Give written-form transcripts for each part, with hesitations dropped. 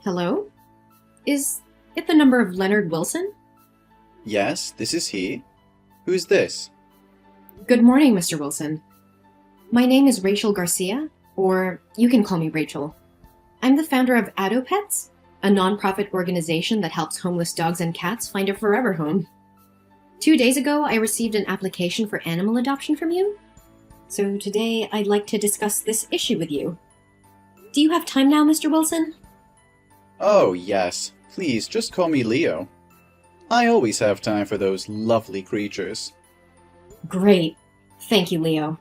Hello? Is it the number of Leonard Wilson? Yes, this is he. Who's this? Good morning, Mr. Wilson. My name is Rachel Garcia, or you can call me Rachel. I'm the founder of AdoPets, a nonprofit organization that helps homeless dogs and cats find a forever home. 2 days ago, I received an application for animal adoption from you. So today, I'd like to discuss this issue with you. Do you have time now, Mr. Wilson? Oh, yes. Please, just call me Leo. I always have time for those lovely creatures. Great. Thank you, Leo.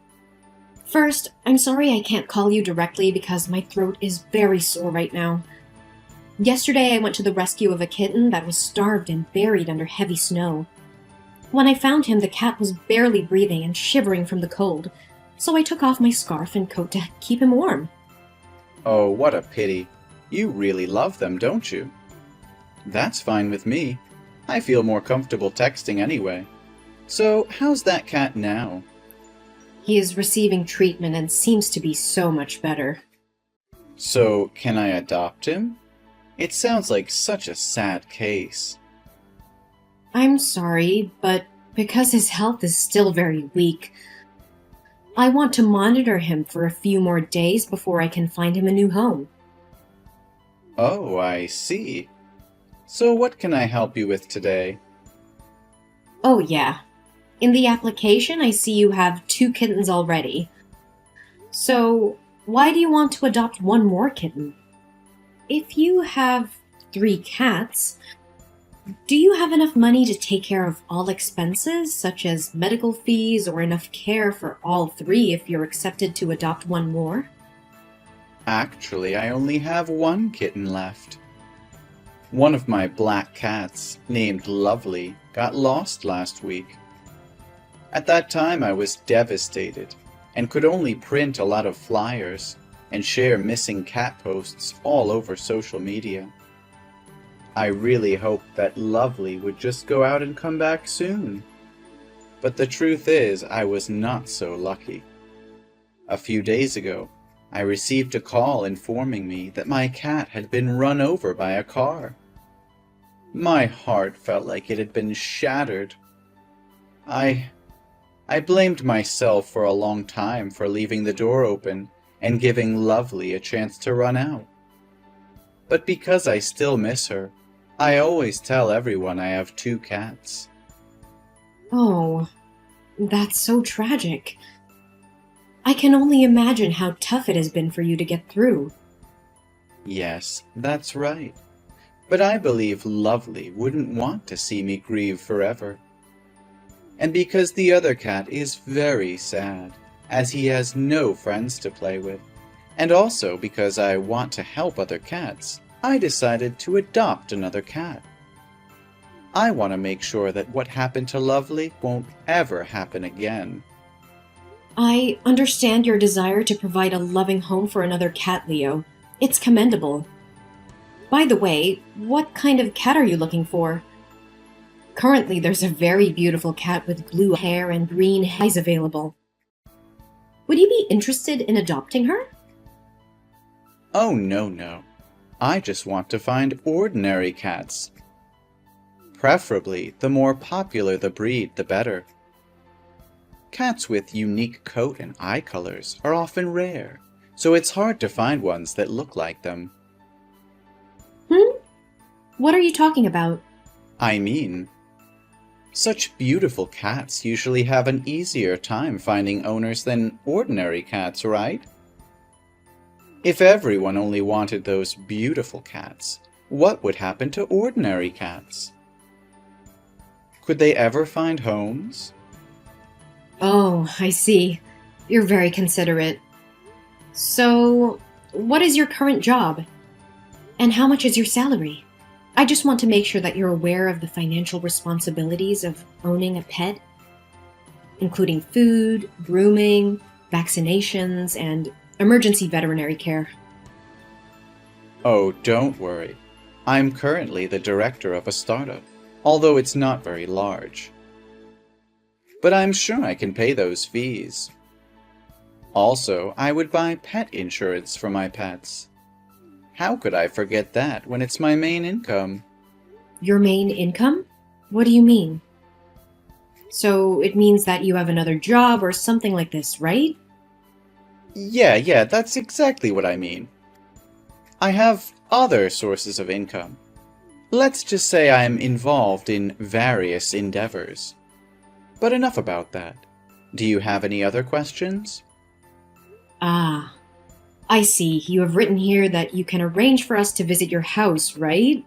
First, I'm sorry I can't call you directly because my throat is very sore right now. Yesterday, I went to the rescue of a kitten that was starved and buried under heavy snow. When I found him, the cat was barely breathing and shivering from the cold, so I took off my scarf and coat to keep him warm. Oh, what a pity. You really love them, don't you? That's fine with me. I feel more comfortable texting anyway. So, how's that cat now? He is receiving treatment and seems to be so much better. So, can I adopt him? It sounds like such a sad case. I'm sorry, but because his health is still very weak, I want to monitor him for a few more days before I can find him a new home. Oh, I see. So what can I help you with today? Oh yeah. In the application, I see you have 2 kittens already. So, why do you want to adopt one more kitten? If you have 3 cats, do you have enough money to take care of all expenses, such as medical fees, or enough care for all 3 if you're accepted to adopt one more? Actually, I only have 1 kitten left. One of my black cats, named Lovely, got lost last week. At that time, I was devastated and could only print a lot of flyers and share missing cat posts all over social media. I really hoped that Lovely would just go out and come back soon. But the truth is, I was not so lucky. A few days ago, I received a call informing me that my cat had been run over by a car. My heart felt like it had been shattered. I blamed myself for a long time for leaving the door open and giving Lovely a chance to run out. But because I still miss her, I always tell everyone I have 2 cats. Oh, that's so tragic. I can only imagine how tough it has been for you to get through. Yes, that's right. But I believe Lovely wouldn't want to see me grieve forever. And because the other cat is very sad, as he has no friends to play with, and also because I want to help other cats, I decided to adopt another cat. I want to make sure that what happened to Lovely won't ever happen again. I understand your desire to provide a loving home for another cat, Leo. It's commendable. By the way, what kind of cat are you looking for? Currently, there's a very beautiful cat with blue hair and green eyes available. Would you be interested in adopting her? Oh, no. I just want to find ordinary cats. Preferably, the more popular the breed, the better. Cats with unique coat and eye colors are often rare, so it's hard to find ones that look like them. What are you talking about? I mean, such beautiful cats usually have an easier time finding owners than ordinary cats, right? If everyone only wanted those beautiful cats, what would happen to ordinary cats? Could they ever find homes? Oh, I see. You're very considerate. So, what is your current job? And how much is your salary? I just want to make sure that you're aware of the financial responsibilities of owning a pet, including food, grooming, vaccinations, and emergency veterinary care. Oh, don't worry. I'm currently the director of a startup, although it's not very large. But I'm sure I can pay those fees. Also, I would buy pet insurance for my pets. How could I forget that when it's my main income? Your main income? What do you mean? So it means that you have another job or something like this, right? Yeah, that's exactly what I mean. I have other sources of income. Let's just say I'm involved in various endeavors. But enough about that. Do you have any other questions? Ah, I see. You have written here that you can arrange for us to visit your house, right?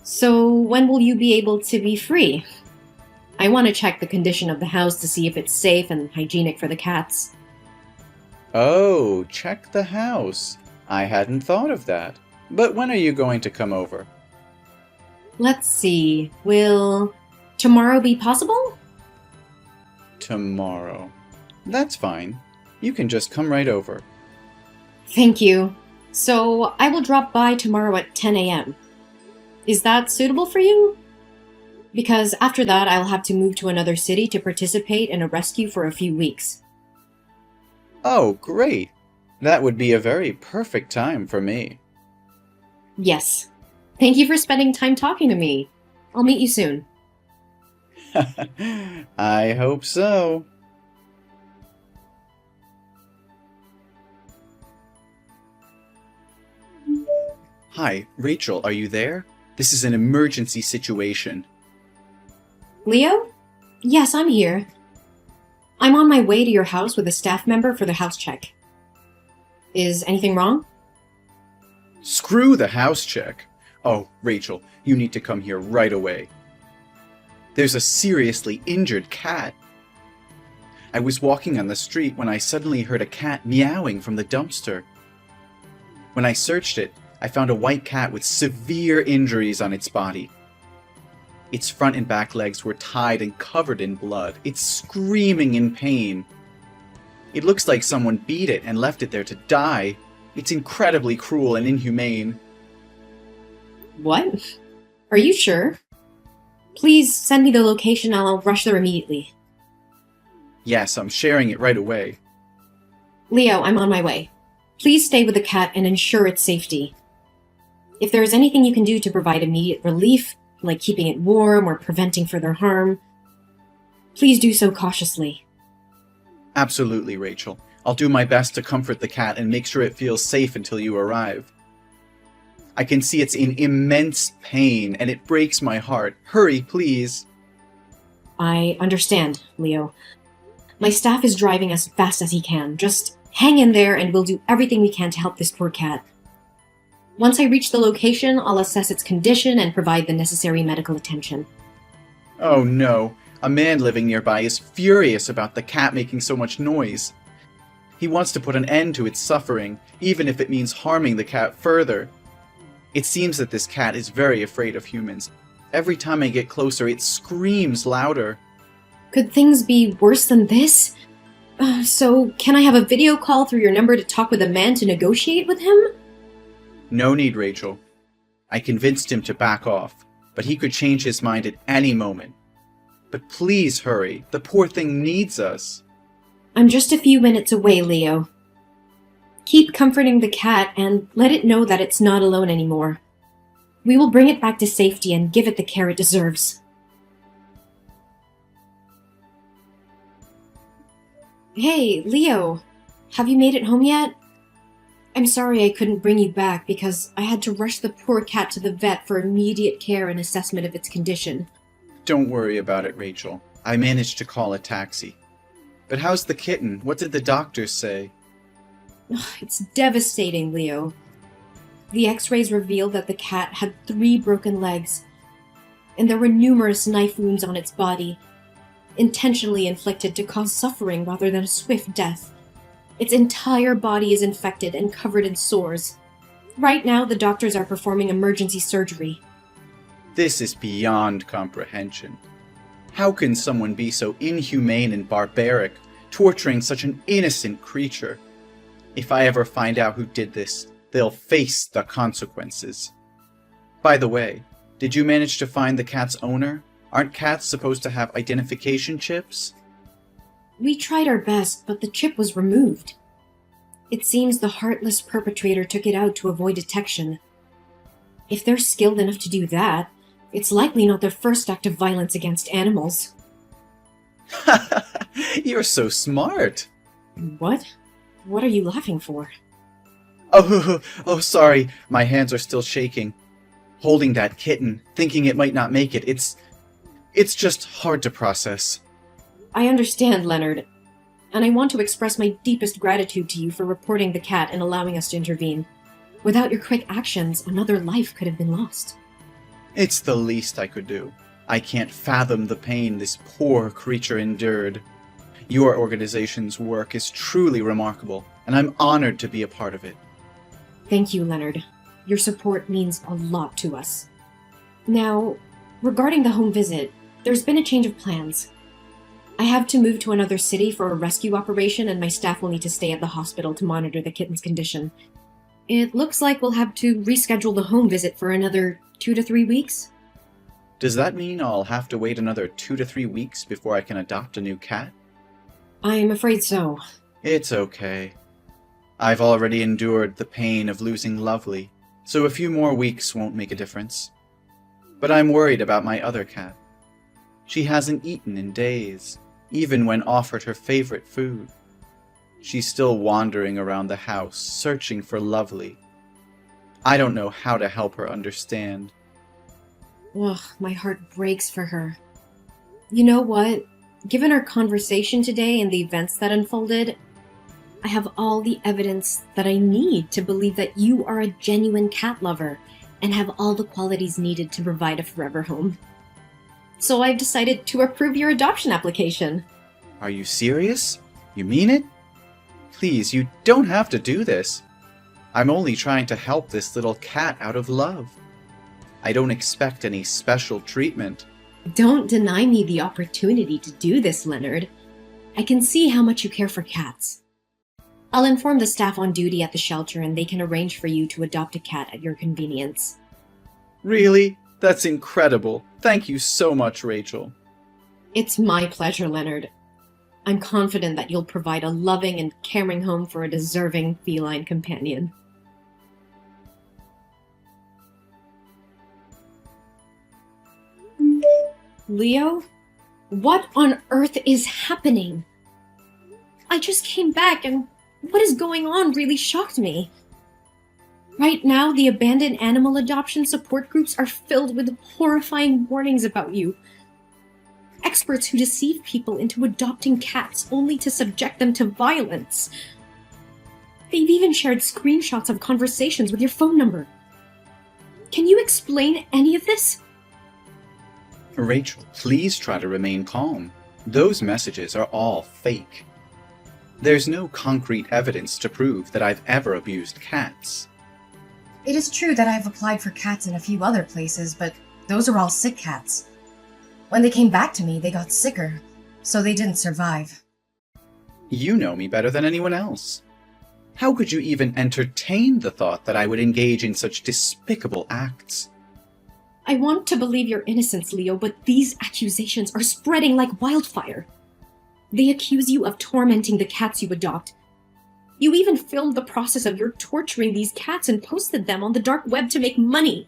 So when will you be able to be free? I want to check the condition of the house to see if it's safe and hygienic for the cats. Oh, check the house. I hadn't thought of that. But when are you going to come over? Let's see. Will tomorrow be possible? Tomorrow. That's fine. You can just come right over. Thank you. So I will drop by tomorrow at 10 a.m. Is that suitable for you? Because after that, I'll have to move to another city to participate in a rescue for a few weeks. Oh, great. That would be a very perfect time for me. Yes. Thank you for spending time talking to me. I'll meet you soon. I hope so. Hi, Rachel, are you there? This is an emergency situation. Leo? Yes, I'm here. I'm on my way to your house with a staff member for the house check. Is anything wrong? Screw the house check. Oh, Rachel, you need to come here right away. There's a seriously injured cat. I was walking on the street when I suddenly heard a cat meowing from the dumpster. When I searched it, I found a white cat with severe injuries on its body. Its front and back legs were tied and covered in blood. It's screaming in pain. It looks like someone beat it and left it there to die. It's incredibly cruel and inhumane. What? Are you sure? Please send me the location and I'll rush there immediately. Yes, I'm sharing it right away. Leo, I'm on my way. Please stay with the cat and ensure its safety. If there is anything you can do to provide immediate relief, like keeping it warm or preventing further harm, please do so cautiously. Absolutely, Rachel. I'll do my best to comfort the cat and make sure it feels safe until you arrive. I can see it's in immense pain, and it breaks my heart. Hurry, please. I understand, Leo. My staff is driving as fast as he can. Just hang in there and we'll do everything we can to help this poor cat. Once I reach the location, I'll assess its condition and provide the necessary medical attention. Oh no, a man living nearby is furious about the cat making so much noise. He wants to put an end to its suffering, even if it means harming the cat further. It seems that this cat is very afraid of humans. Every time I get closer, it screams louder. Could things be worse than this? So, can I have a video call through your number to talk with a man to negotiate with him? No need, Rachel. I convinced him to back off, but he could change his mind at any moment. But please hurry, the poor thing needs us. I'm just a few minutes away, Leo. Keep comforting the cat and let it know that it's not alone anymore. We will bring it back to safety and give it the care it deserves. Hey, Leo. Have you made it home yet? I'm sorry I couldn't bring you back because I had to rush the poor cat to the vet for immediate care and assessment of its condition. Don't worry about it, Rachel. I managed to call a taxi. But how's the kitten? What did the doctors say? It's devastating, Leo. The x-rays revealed that the cat had 3 broken legs, and there were numerous knife wounds on its body, intentionally inflicted to cause suffering rather than a swift death. Its entire body is infected and covered in sores. Right now, the doctors are performing emergency surgery. This is beyond comprehension. How can someone be so inhumane and barbaric, torturing such an innocent creature? If I ever find out who did this, they'll face the consequences. By the way, did you manage to find the cat's owner? Aren't cats supposed to have identification chips? We tried our best, but the chip was removed. It seems the heartless perpetrator took it out to avoid detection. If they're skilled enough to do that, it's likely not their first act of violence against animals. You're so smart. What? What are you laughing for? Oh, sorry. My hands are still shaking. Holding that kitten, thinking it might not make it, it's just hard to process. I understand, Leonard, and I want to express my deepest gratitude to you for reporting the cat and allowing us to intervene. Without your quick actions, another life could have been lost. It's the least I could do. I can't fathom the pain this poor creature endured. Your organization's work is truly remarkable, and I'm honored to be a part of it. Thank you, Leonard. Your support means a lot to us. Now, regarding the home visit, there's been a change of plans. I have to move to another city for a rescue operation, and my staff will need to stay at the hospital to monitor the kitten's condition. It looks like we'll have to reschedule the home visit for another 2 to 3 weeks. Does that mean I'll have to wait another 2 to 3 weeks before I can adopt a new cat? I'm afraid so. It's okay. I've already endured the pain of losing Lovely, so a few more weeks won't make a difference. But I'm worried about my other cat. She hasn't eaten in days, even when offered her favorite food. She's still wandering around the house, searching for Lovely. I don't know how to help her understand. Ugh, my heart breaks for her. You know what? Given our conversation today and the events that unfolded, I have all the evidence that I need to believe that you are a genuine cat lover and have all the qualities needed to provide a forever home. So I've decided to approve your adoption application. Are you serious? You mean it? Please, you don't have to do this. I'm only trying to help this little cat out of love. I don't expect any special treatment. Don't deny me the opportunity to do this, Leonard. I can see how much you care for cats. I'll inform the staff on duty at the shelter and they can arrange for you to adopt a cat at your convenience. Really? That's incredible. Thank you so much, Rachel. It's my pleasure, Leonard. I'm confident that you'll provide a loving and caring home for a deserving feline companion. Leo? What on earth is happening? I just came back and what is going on really shocked me. Right now, the abandoned animal adoption support groups are filled with horrifying warnings about you. Experts who deceive people into adopting cats only to subject them to violence. They've even shared screenshots of conversations with your phone number. Can you explain any of this? Rachel, please try to remain calm. Those messages are all fake. There's no concrete evidence to prove that I've ever abused cats. It is true that I've applied for cats in a few other places, but those are all sick cats. When they came back to me, they got sicker, so they didn't survive. You know me better than anyone else. How could you even entertain the thought that I would engage in such despicable acts? I want to believe your innocence, Leo, but these accusations are spreading like wildfire. They accuse you of tormenting the cats you adopt. You even filmed the process of your torturing these cats and posted them on the dark web to make money.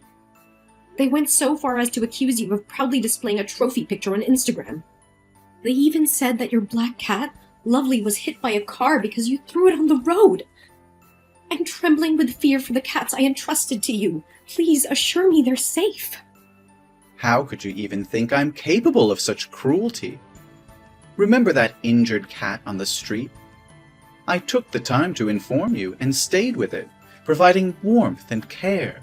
They went so far as to accuse you of proudly displaying a trophy picture on Instagram. They even said that your black cat, Lovely, was hit by a car because you threw it on the road. I'm trembling with fear for the cats I entrusted to you. Please assure me they're safe. How could you even think I'm capable of such cruelty? Remember that injured cat on the street? I took the time to inform you and stayed with it, providing warmth and care.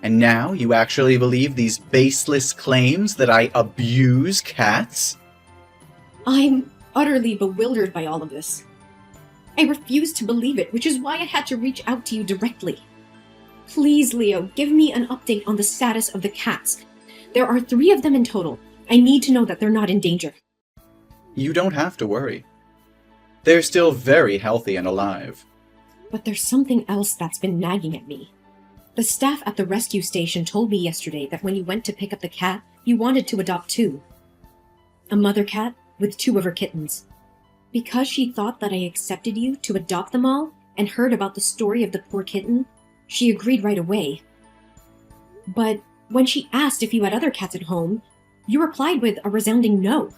And now you actually believe these baseless claims that I abuse cats? I'm utterly bewildered by all of this. I refuse to believe it, which is why I had to reach out to you directly. Please, Leo, give me an update on the status of the cats. There are 3 of them in total. I need to know that they're not in danger. You don't have to worry. They're still very healthy and alive. But there's something else that's been nagging at me. The staff at the rescue station told me yesterday that when you went to pick up the cat, you wanted to adopt 2. A mother cat with 2 of her kittens. Because she thought that I accepted you to adopt them all, and heard about the story of the poor kitten, she agreed right away. But when she asked if you had other cats at home, you replied with a resounding no.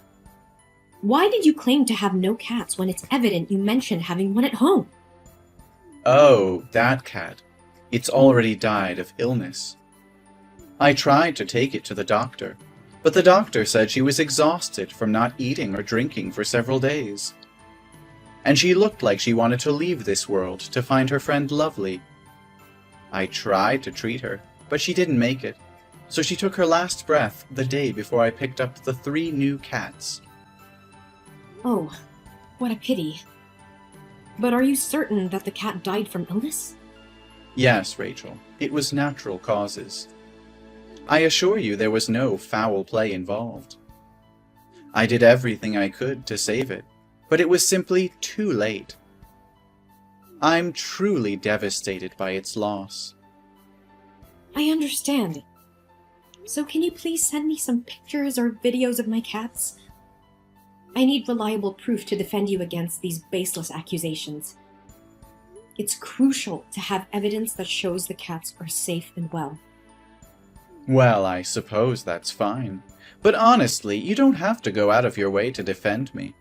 Why did you claim to have no cats when it's evident you mentioned having one at home? Oh, that cat. It's already died of illness. I tried to take it to the doctor, but the doctor said she was exhausted from not eating or drinking for several days. And she looked like she wanted to leave this world to find her friend Lovely. I tried to treat her, but she didn't make it, so she took her last breath the day before I picked up the 3 new cats. Oh, what a pity. But are you certain that the cat died from illness? Yes, Rachel, it was natural causes. I assure you there was no foul play involved. I did everything I could to save it, but it was simply too late. I'm truly devastated by its loss. I understand. So can you please send me some pictures or videos of my cats? I need reliable proof to defend you against these baseless accusations. It's crucial to have evidence that shows the cats are safe and well. Well, I suppose that's fine. But honestly, you don't have to go out of your way to defend me.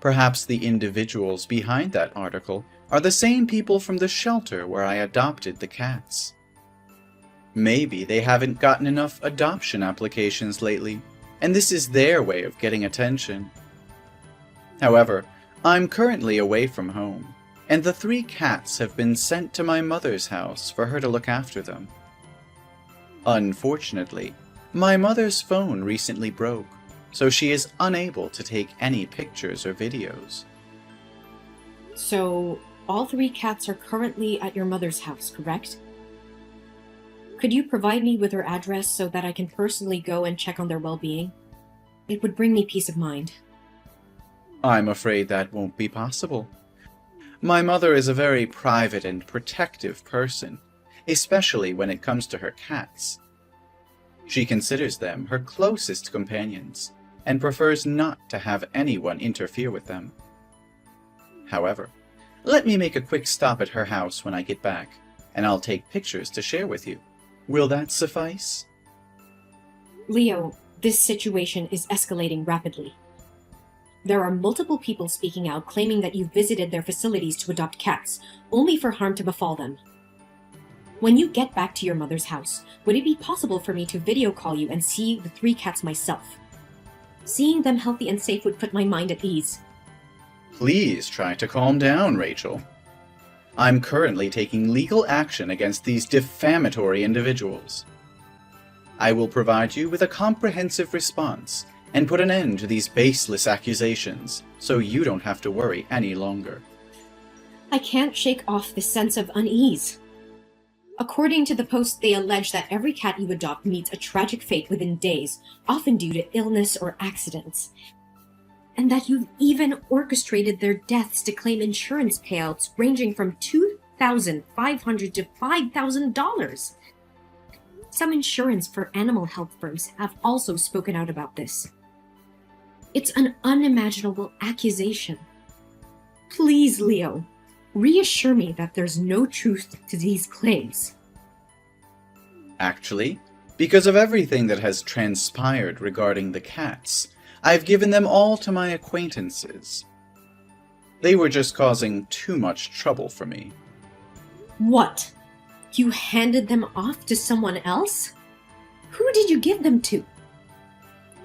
Perhaps the individuals behind that article are the same people from the shelter where I adopted the cats. Maybe they haven't gotten enough adoption applications lately, and this is their way of getting attention. However, I'm currently away from home, and the 3 cats have been sent to my mother's house for her to look after them. Unfortunately, my mother's phone recently broke, so she is unable to take any pictures or videos. So, all 3 cats are currently at your mother's house, correct? Could you provide me with her address so that I can personally go and check on their well-being? It would bring me peace of mind. I'm afraid that won't be possible. My mother is a very private and protective person, especially when it comes to her cats. She considers them her closest companions and prefers not to have anyone interfere with them. However, let me make a quick stop at her house when I get back, and I'll take pictures to share with you. Will that suffice? Leo, this situation is escalating rapidly. There are multiple people speaking out claiming that you visited their facilities to adopt cats, only for harm to befall them. When you get back to your mother's house, would it be possible for me to video call you and see the 3 cats myself? Seeing them healthy and safe would put my mind at ease. Please try to calm down, Rachel. I'm currently taking legal action against these defamatory individuals. I will provide you with a comprehensive response and put an end to these baseless accusations, so you don't have to worry any longer. I can't shake off this sense of unease. According to the post, they allege that every cat you adopt meets a tragic fate within days, often due to illness or accidents. And that you've even orchestrated their deaths to claim insurance payouts ranging from $2,500 to $5,000. Some insurance for animal health firms have also spoken out about this. It's an unimaginable accusation. Please, Leo, reassure me that there's no truth to these claims. Actually, because of everything that has transpired regarding the cats, I've given them all to my acquaintances. They were just causing too much trouble for me. What? You handed them off to someone else? Who did you give them to?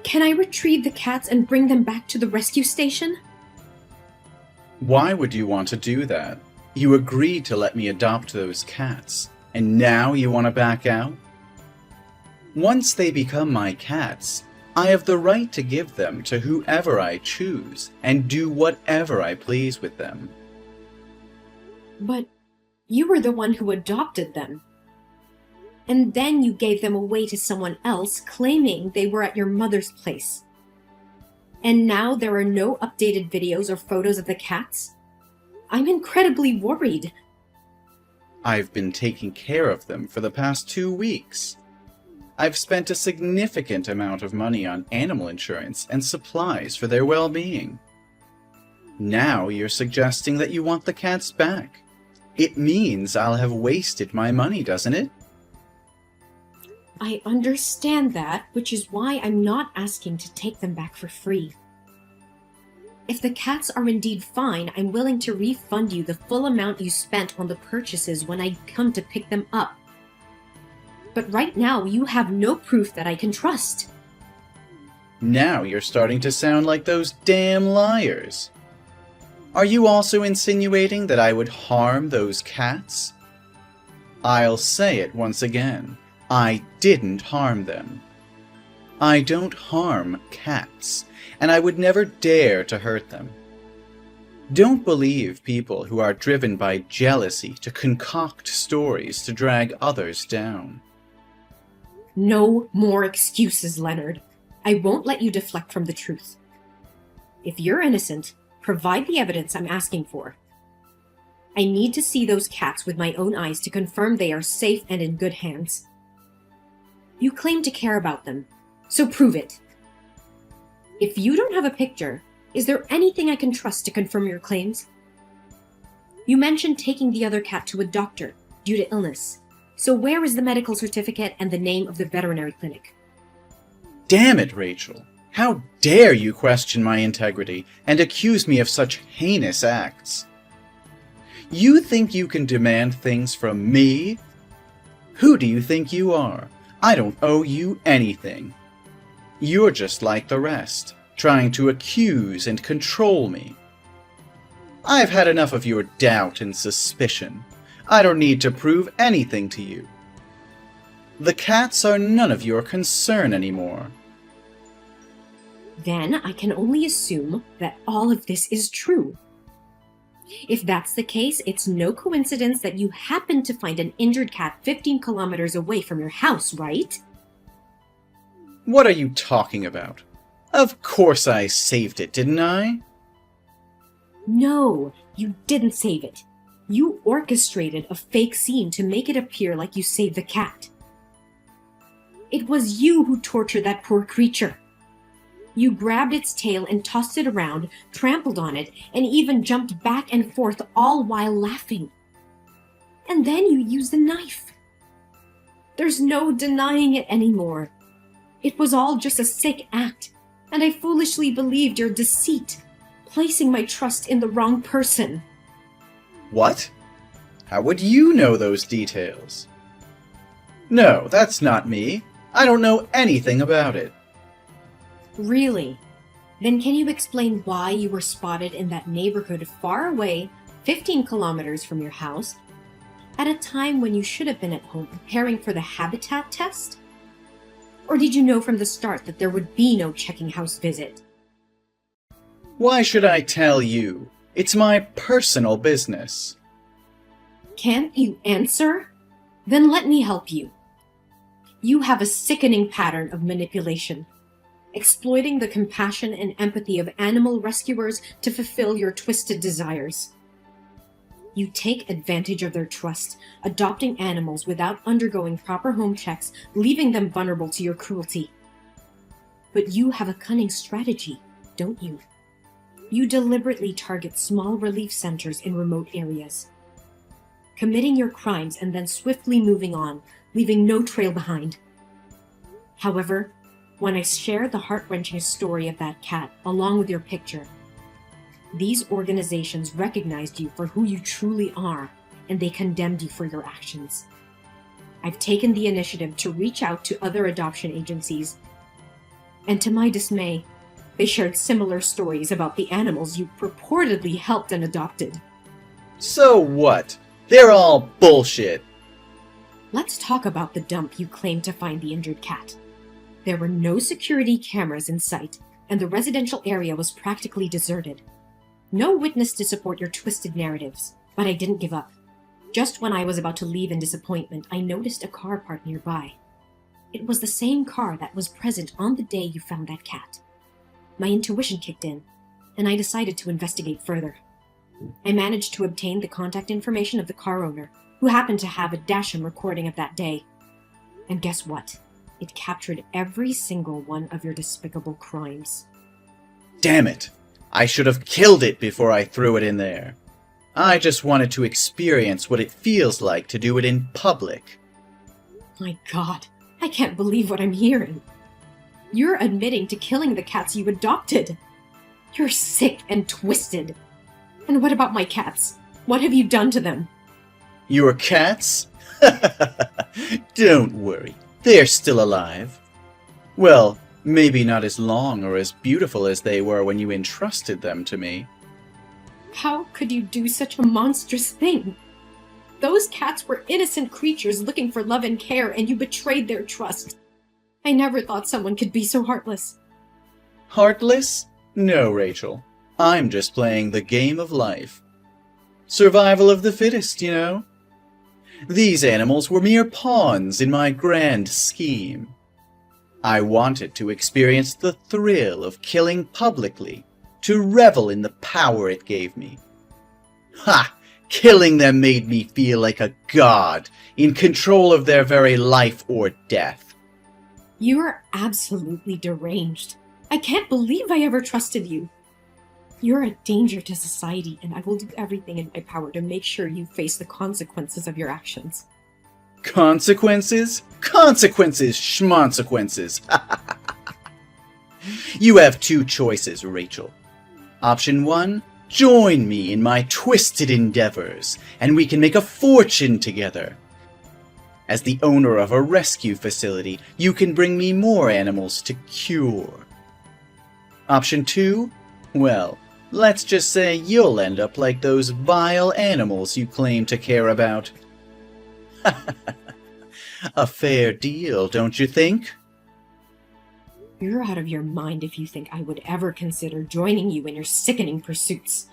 Can I retrieve the cats and bring them back to the rescue station? Why would you want to do that? You agreed to let me adopt those cats, and now you want to back out? Once they become my cats, I have the right to give them to whoever I choose and do whatever I please with them. But you were the one who adopted them. And then you gave them away to someone else, claiming they were at your mother's place. And now there are no updated videos or photos of the cats? I'm incredibly worried. I've been taking care of them for the past 2 weeks. I've spent a significant amount of money on animal insurance and supplies for their well-being. Now you're suggesting that you want the cats back. It means I'll have wasted my money, doesn't it? I understand that, which is why I'm not asking to take them back for free. If the cats are indeed fine, I'm willing to refund you the full amount you spent on the purchases when I come to pick them up. But right now, you have no proof that I can trust. Now you're starting to sound like those damn liars. Are you also insinuating that I would harm those cats? I'll say it once again. I didn't harm them. I don't harm cats, and I would never dare to hurt them. Don't believe people who are driven by jealousy to concoct stories to drag others down. No more excuses, Leonard. I won't let you deflect from the truth. If you're innocent, provide the evidence I'm asking for. I need to see those cats with my own eyes to confirm they are safe and in good hands. You claim to care about them, so prove it. If you don't have a picture, is there anything I can trust to confirm your claims? You mentioned taking the other cat to a doctor due to illness. So where is the medical certificate and the name of the veterinary clinic? Damn it, Rachel. How dare you question my integrity and accuse me of such heinous acts? You think you can demand things from me? Who do you think you are? I don't owe you anything. You're just like the rest, trying to accuse and control me. I've had enough of your doubt and suspicion. I don't need to prove anything to you. The cats are none of your concern anymore. Then I can only assume that all of this is true. If that's the case, it's no coincidence that you happened to find an injured cat 15 kilometers away from your house, right? What are you talking about? Of course I saved it, didn't I? No, you didn't save it. You orchestrated a fake scene to make it appear like you saved the cat. It was you who tortured that poor creature. You grabbed its tail and tossed it around, trampled on it, and even jumped back and forth, all while laughing. And then you used a knife. There's no denying it anymore. It was all just a sick act, and I foolishly believed your deceit, placing my trust in the wrong person. What? How would you know those details? No, that's not me. I don't know anything about it. Really? Then can you explain why you were spotted in that neighborhood far away, 15 kilometers from your house, at a time when you should have been at home preparing for the habitat test? Or did you know from the start that there would be no checking house visit? Why should I tell you? It's my personal business. Can't you answer? Then let me help you. You have a sickening pattern of manipulation, exploiting the compassion and empathy of animal rescuers to fulfill your twisted desires. You take advantage of their trust, adopting animals without undergoing proper home checks, leaving them vulnerable to your cruelty. But you have a cunning strategy, don't you? You deliberately target small relief centers in remote areas, committing your crimes and then swiftly moving on, leaving no trail behind. However, when I shared the heart-wrenching story of that cat along with your picture, these organizations recognized you for who you truly are, and they condemned you for your actions. I've taken the initiative to reach out to other adoption agencies, and to my dismay, they shared similar stories about the animals you purportedly helped and adopted. So what? They're all bullshit. Let's talk about the dump you claimed to find the injured cat. There were no security cameras in sight, and the residential area was practically deserted. No witness to support your twisted narratives, but I didn't give up. Just when I was about to leave in disappointment, I noticed a car parked nearby. It was the same car that was present on the day you found that cat. My intuition kicked in, and I decided to investigate further. I managed to obtain the contact information of the car owner, who happened to have a dashcam recording of that day. And guess what? It captured every single one of your despicable crimes. Damn it! I should have killed it before I threw it in there. I just wanted to experience what it feels like to do it in public. My God, I can't believe what I'm hearing. You're admitting to killing the cats you adopted. You're sick and twisted. And what about my cats? What have you done to them? Your cats? Don't worry, they're still alive. Well, maybe not as long or as beautiful as they were when you entrusted them to me. How could you do such a monstrous thing? Those cats were innocent creatures looking for love and care, and you betrayed their trust. I never thought someone could be so heartless. Heartless? No, Rachel. I'm just playing the game of life. Survival of the fittest, you know? These animals were mere pawns in my grand scheme. I wanted to experience the thrill of killing publicly, to revel in the power it gave me. Ha! Killing them made me feel like a god, in control of their very life or death. You are absolutely deranged. I can't believe I ever trusted you. You're a danger to society, and I will do everything in my power to make sure you face the consequences of your actions. Consequences? Consequences, schmonsequences. You have two choices, Rachel. Option 1, join me in my twisted endeavors, and we can make a fortune together. As the owner of a rescue facility, you can bring me more animals to cure. Option 2, well, let's just say you'll end up like those vile animals you claim to care about. A fair deal, don't you think? You're out of your mind if you think I would ever consider joining you in your sickening pursuits.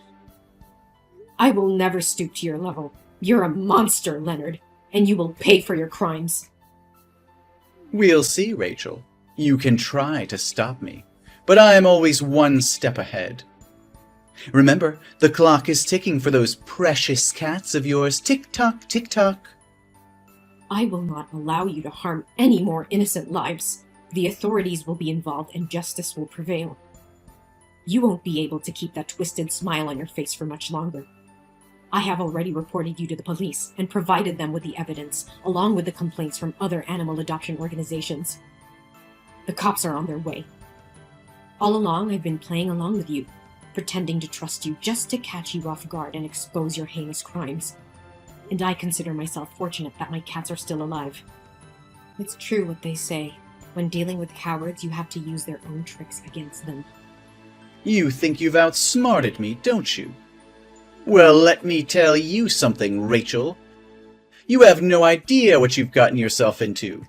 I will never stoop to your level. You're a monster, Leonard, and you will pay for your crimes. We'll see, Rachel. You can try to stop me, but I am always one step ahead. Remember, the clock is ticking for those precious cats of yours. Tick-tock, tick-tock. I will not allow you to harm any more innocent lives. The authorities will be involved and justice will prevail. You won't be able to keep that twisted smile on your face for much longer. I have already reported you to the police and provided them with the evidence, along with the complaints from other animal adoption organizations. The cops are on their way. All along, I've been playing along with you, pretending to trust you just to catch you off guard and expose your heinous crimes. And I consider myself fortunate that my cats are still alive. It's true what they say. When dealing with cowards, you have to use their own tricks against them. You think you've outsmarted me, don't you? Well, let me tell you something, Rachel. You have no idea what you've gotten yourself into.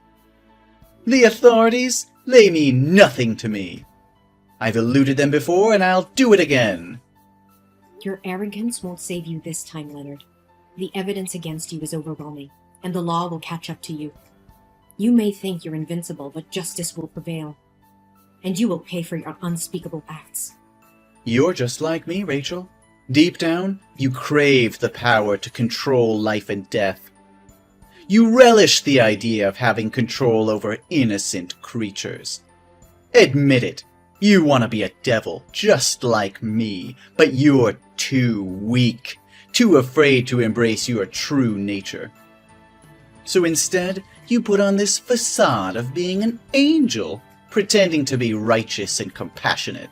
The authorities, they mean nothing to me. I've eluded them before, and I'll do it again. Your arrogance won't save you this time, Leonard. The evidence against you is overwhelming, and the law will catch up to you. You may think you're invincible, but justice will prevail. And you will pay for your unspeakable acts. You're just like me, Rachel. Deep down, you crave the power to control life and death. You relish the idea of having control over innocent creatures. Admit it, you want to be a devil just like me, but you're too weak, too afraid to embrace your true nature. So instead, you put on this facade of being an angel, pretending to be righteous and compassionate.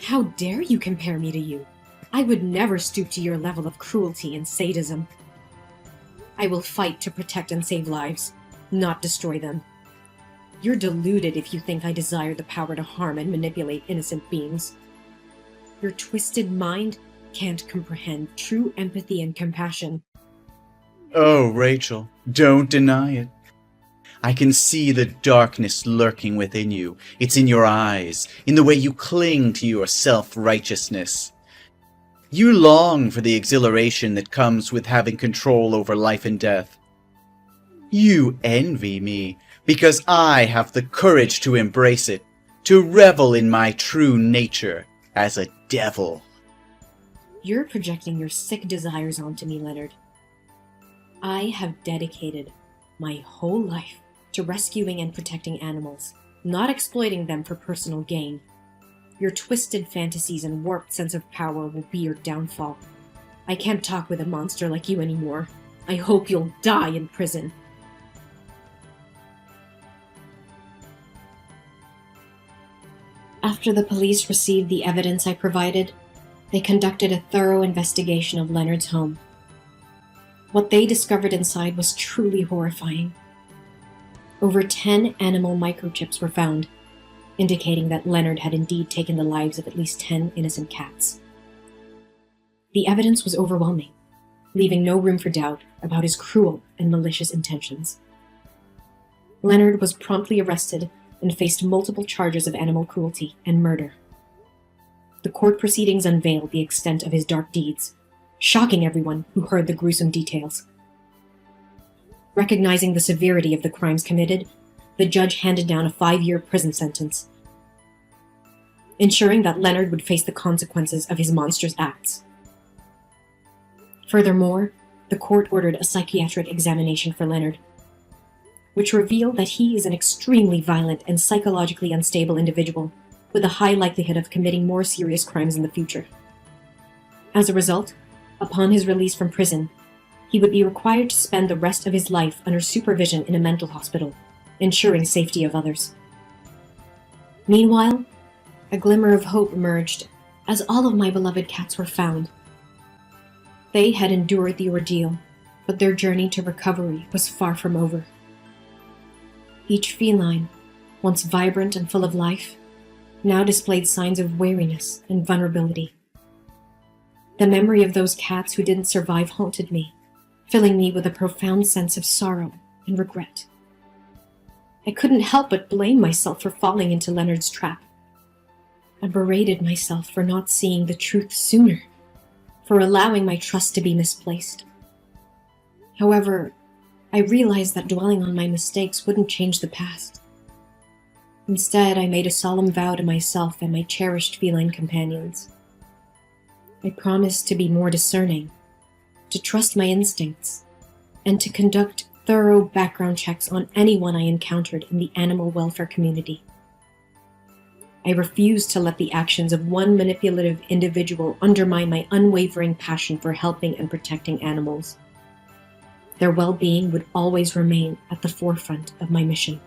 How dare you compare me to you? I would never stoop to your level of cruelty and sadism. I will fight to protect and save lives, not destroy them. You're deluded if you think I desire the power to harm and manipulate innocent beings. Your twisted mind can't comprehend true empathy and compassion. Oh, Rachel, don't deny it. I can see the darkness lurking within you. It's in your eyes, in the way you cling to your self-righteousness. You long for the exhilaration that comes with having control over life and death. You envy me because I have the courage to embrace it, to revel in my true nature as a devil. You're projecting your sick desires onto me, Leonard. I have dedicated my whole life to rescuing and protecting animals, not exploiting them for personal gain. Your twisted fantasies and warped sense of power will be your downfall. I can't talk with a monster like you anymore. I hope you'll die in prison. After the police received the evidence I provided, they conducted a thorough investigation of Leonard's home. What they discovered inside was truly horrifying. Over 10 animal microchips were found, indicating that Leonard had indeed taken the lives of at least 10 innocent cats. The evidence was overwhelming, leaving no room for doubt about his cruel and malicious intentions. Leonard was promptly arrested and faced multiple charges of animal cruelty and murder. The court proceedings unveiled the extent of his dark deeds, shocking everyone who heard the gruesome details. Recognizing the severity of the crimes committed, the judge handed down a 5-year prison sentence, ensuring that Leonard would face the consequences of his monstrous acts. Furthermore, the court ordered a psychiatric examination for Leonard, which revealed that he is an extremely violent and psychologically unstable individual with a high likelihood of committing more serious crimes in the future. As a result, upon his release from prison, he would be required to spend the rest of his life under supervision in a mental hospital, ensuring safety of others. Meanwhile, a glimmer of hope emerged as all of my beloved cats were found. They had endured the ordeal, but their journey to recovery was far from over. Each feline, once vibrant and full of life, now displayed signs of weariness and vulnerability. The memory of those cats who didn't survive haunted me, filling me with a profound sense of sorrow and regret. I couldn't help but blame myself for falling into Leonard's trap. I berated myself for not seeing the truth sooner, for allowing my trust to be misplaced. However, I realized that dwelling on my mistakes wouldn't change the past. Instead, I made a solemn vow to myself and my cherished feline companions. I promised to be more discerning, to trust my instincts, and to conduct thorough background checks on anyone I encountered in the animal welfare community. I refused to let the actions of one manipulative individual undermine my unwavering passion for helping and protecting animals. Their well-being would always remain at the forefront of my mission.